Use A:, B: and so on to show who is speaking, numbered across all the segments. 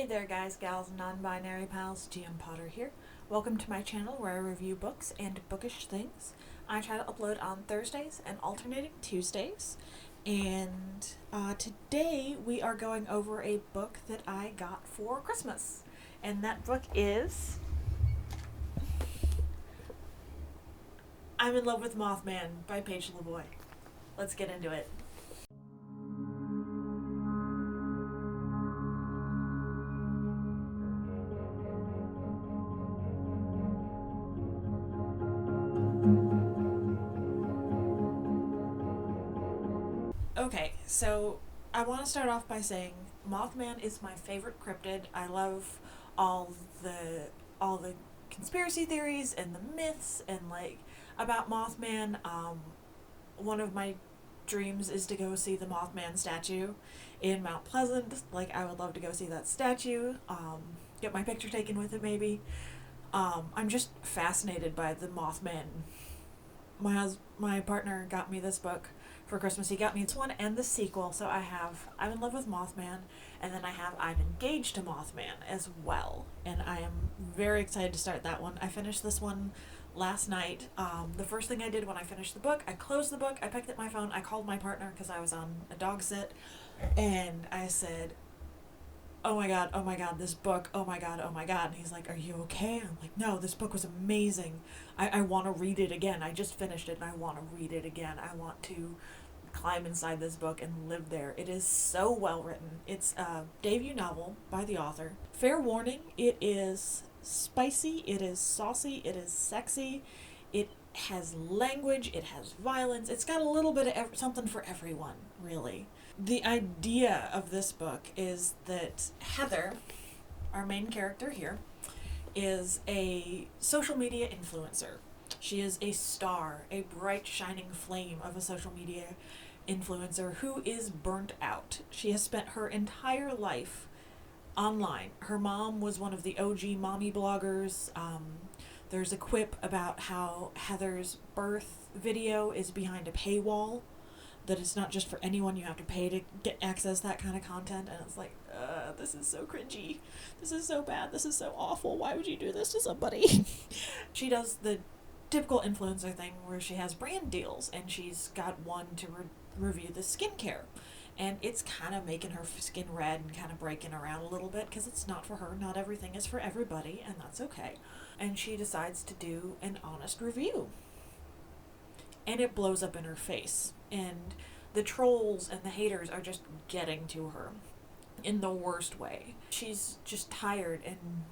A: Hey there guys, gals, and non-binary pals, GM Potter here. Welcome to my channel where I review books and bookish things. I try to upload on Thursdays and alternating Tuesdays. And today we are going over a book that I got for Christmas. And that book is I'm in Love with Mothman by Paige LaVoy. Let's get into it. Okay, so I want to start off by saying Mothman is my favorite cryptid. I love all the conspiracy theories and the myths and about Mothman. One of my dreams is to go see the Mothman statue in Mount Pleasant. I would love to go see that statue. Get my picture taken with it maybe. I'm just fascinated by the Mothman. My partner got me this book for Christmas. He got me this one and the sequel, so I have I'm in Love with Mothman, and then I have I'm Engaged to Mothman as well, and I am very excited to start that one. I finished this one last night. The first thing I did when I finished the book, I closed the book, I picked up my phone, I called my partner because I was on a dog sit, and I said, oh my god, this book, oh my god, and he's like, are you okay? I'm like, no, this book was amazing. I want to read it again. I just finished it and I want to read it again. I want to climb inside this book and live there. It is so well written. It's a debut novel by the author. Fair warning, it is spicy, it is saucy, it is sexy, it has language, it has violence, it's got a little bit of something for everyone, really. The idea of this book is that Heather, our main character here, is a social media influencer. She is a star, a bright shining flame of a social media influencer who is burnt out. She has spent her entire life online. Her mom was one of the OG mommy bloggers. There's a quip about how Heather's birth video is behind a paywall, that it's not just for anyone, you have to pay to get access that kind of content, and it's like, this is so cringy, this is so bad, this is so awful, why would you do this to somebody? She does the typical influencer thing where she has brand deals, and she's got one to review the skincare, and it's kind of making her skin red and kind of breaking around a little bit because it's not for her, not everything is for everybody, and that's okay. And she decides to do an honest review, and it blows up in her face, and the trolls and the haters are just getting to her in the worst way. She's just tired, and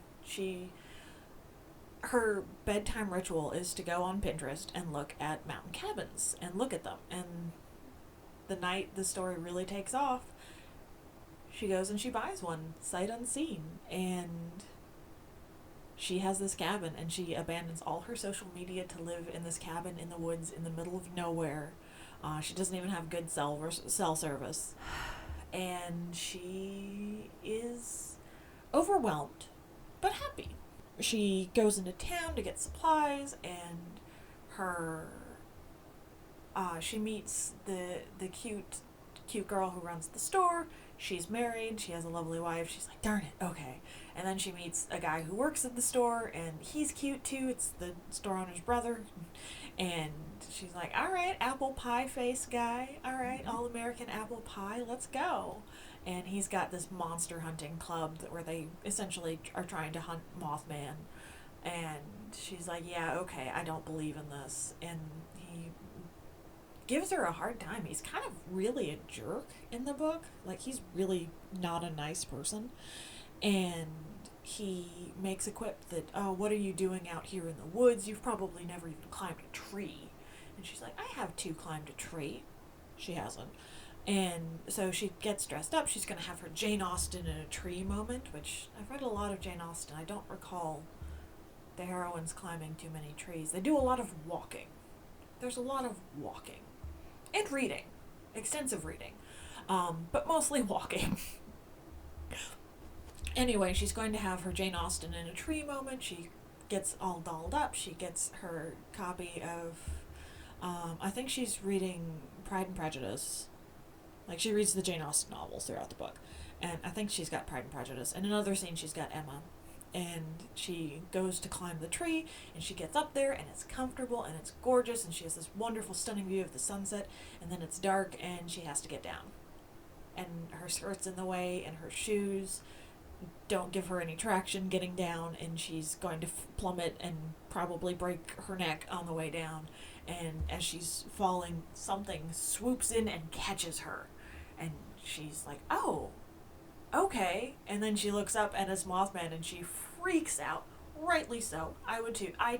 A: her bedtime ritual is to go on Pinterest and look at mountain cabins and look at them, and the night the story really takes off, she goes and she buys one sight unseen, and she has this cabin, and she abandons all her social media to live in this cabin in the woods in the middle of nowhere. She doesn't even have good cell service. And she is overwhelmed, but happy. She goes into town to get supplies, and she meets the cute girl who runs the store. She's married, she has a lovely wife. She's like, darn it, okay. And then she meets a guy who works at the store, and he's cute too. It's the store owner's brother. And she's like, all right, apple pie face guy. All right, all American apple pie, let's go. And he's got this monster hunting club where they essentially are trying to hunt Mothman. And she's like, yeah, okay, I don't believe in this. And he gives her a hard time. He's kind of really a jerk in the book. He's really not a nice person. And he makes a quip that, oh, what are you doing out here in the woods? You've probably never even climbed a tree. And she's like, I have climbed a tree. She hasn't. And so she gets dressed up. She's going to have her Jane Austen in a tree moment, which I've read a lot of Jane Austen. I don't recall the heroines climbing too many trees. They do a lot of walking. There's a lot of walking. And reading. Extensive reading. But mostly walking. Anyway, she's going to have her Jane Austen in a tree moment. She gets all dolled up. She gets her copy of, I think she's reading Pride and Prejudice. She reads the Jane Austen novels throughout the book. and I think she's got Pride and Prejudice. In another scene, she's got Emma, and she goes to climb the tree, and she gets up there, and it's comfortable, and it's gorgeous, and she has this wonderful, stunning view of the sunset, and then it's dark, and she has to get down. And her skirt's in the way, and her shoes don't give her any traction getting down, and she's going to plummet and probably break her neck on the way down. And as she's falling, something swoops in and catches her, and she's like, oh, okay. And then she looks up and it's Mothman, and she freaks out, rightly so. I would too. I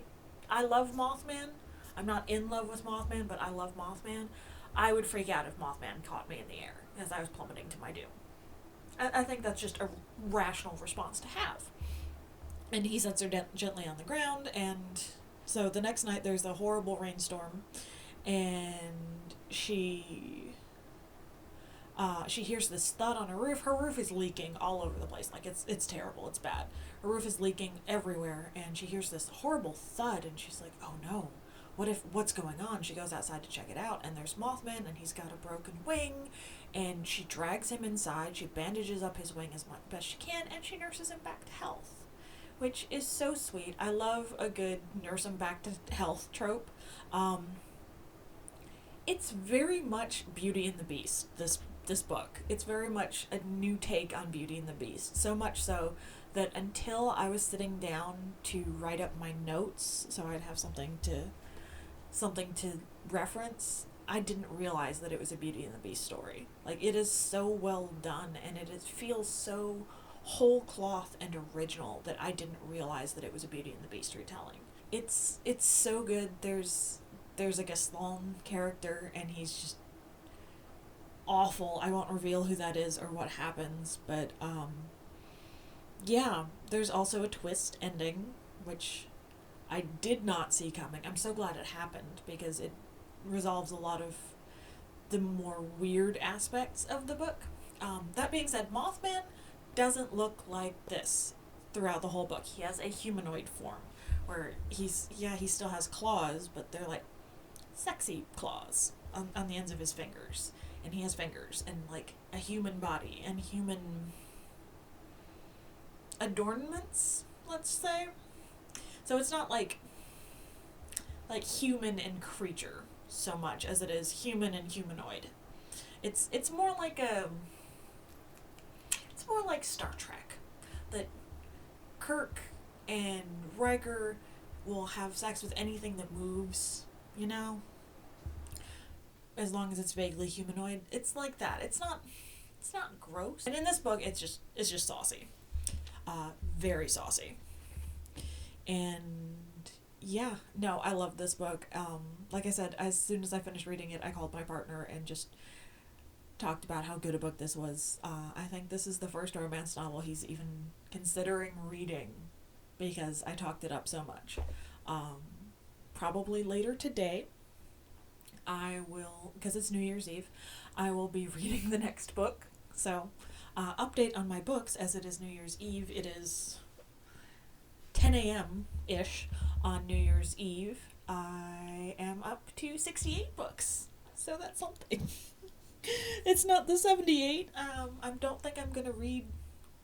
A: love Mothman. I'm not in love with Mothman, but I love Mothman. I would freak out if Mothman caught me in the air as I was plummeting to my doom. I think that's just a rational response to have. And he sets her gently on the ground, and so the next night there's a horrible rainstorm, and she hears this thud on her roof. Her roof is leaking all over the place. Like, it's terrible. It's bad. Her roof is leaking everywhere, and she hears this horrible thud, and she's like, oh no. What's going on? She goes outside to check it out, and there's Mothman, and he's got a broken wing, and she drags him inside. She bandages up his wing as best she can, and she nurses him back to health, which is so sweet. I love a good nurse him back to health trope. It's very much Beauty and the Beast, this book. It's very much a new take on Beauty and the Beast, so much so that until I was sitting down to write up my notes so I'd have something to reference, I didn't realize that it was a Beauty and the Beast story. Like, it is so well done, and feels so whole cloth and original that I didn't realize that it was a Beauty and the Beast retelling. It's so good. There's a Gaston character, and he's just awful. I won't reveal who that is or what happens, but yeah, there's also a twist ending, which I did not see coming. I'm so glad it happened, because it resolves a lot of the more weird aspects of the book. That being said, Mothman doesn't look like this throughout the whole book. He has a humanoid form, where he still has claws, but they're like sexy claws on the ends of his fingers. And he has fingers, and like a human body, and human adornments, let's say. So it's not like human and creature so much as it is human and humanoid. It's more like Star Trek, that Kirk and Riker will have sex with anything that moves, you know? As long as it's vaguely humanoid. It's like that. It's not gross. And in this book, it's just saucy. Very saucy. And yeah, no, I love this book. Like I said, as soon as I finished reading it, I called my partner and just talked about how good a book this was. I think this is the first romance novel he's even considering reading, because I talked it up so much. Probably later today, I will, because it's New Year's Eve, I will be reading the next book. So, update on my books, as it is New Year's Eve. It is 10 a.m.-ish on New Year's Eve. I am up to 68 books, so that's something. It's not the 78. I don't think I'm going to read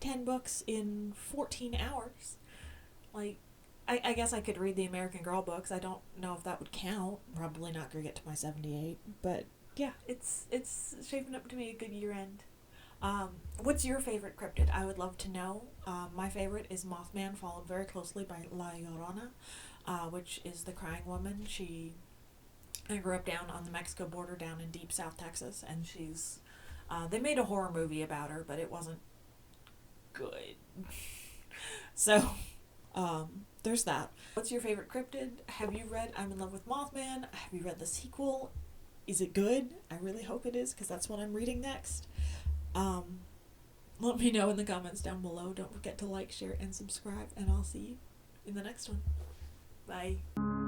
A: 10 books in 14 hours. Like, I guess I could read the American Girl books. I don't know if that would count. Probably not going to get to my 78. But yeah, it's shaping up to be a good year end. What's your favorite cryptid? I would love to know. My favorite is Mothman, followed very closely by La Llorona, which is the crying woman. I grew up down on the Mexico border, down in deep South Texas, and she's, they made a horror movie about her, but it wasn't good. So, there's that. What's your favorite cryptid? Have you read I'm in Love with Mothman? Have you read the sequel? Is it good? I really hope it is, because that's what I'm reading next. Let me know in the comments down below. Don't forget to like, share, and subscribe, and I'll see you in the next one. Bye.